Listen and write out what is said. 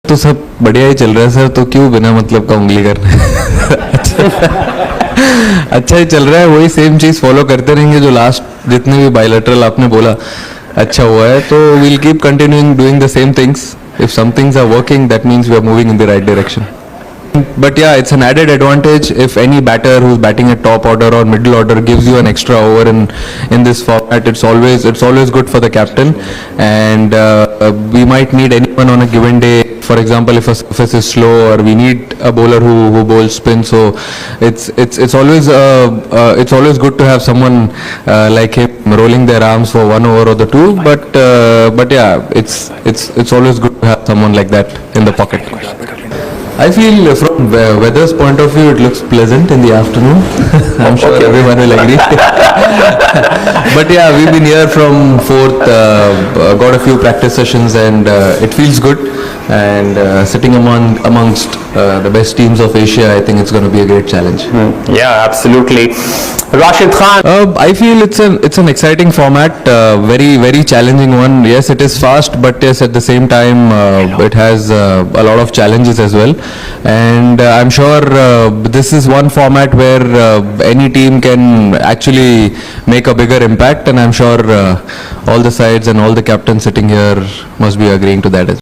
तो सब बढ़िया ही चल रहा है सर, तो क्यों बिना मतलब का उंगली करना है? अच्छा ही चल रहा है, वही सेम चीज़ फॉलो करते रहेंगे जो लास्ट जितने भी बायलैटरल आपने बोला अच्छा हुआ है, तो we'll keep continuing doing the same things. If some things are working, that means we are moving in the right direction. But yeah, it's an added advantage if any batter who's batting at top order or middle order gives you an extra over in this format. It's always good for the captain, and we might need anyone on a given day. For example, if a surface is slow, or we need a bowler who bowls spin, so it's always good to have someone like him rolling their arms for 1 over or the 2. But yeah, it's always good to have someone like that in the pocket. I feel from weather's point of view, it looks pleasant in the afternoon. I'm sure everyone will agree. But yeah, we've been here from 4th, got a few practice sessions, and it feels good. And sitting amongst the best teams of Asia, I think it's going to be a great challenge. Yeah, absolutely. Rashid Khan. I feel it's an exciting format, very challenging one. Yes, it is fast, but yes, at the same time, it has a lot of challenges as well. And I'm sure this is one format where any team can actually make a bigger impact, and I'm sure all the sides and all the captains sitting here must be agreeing to that as well.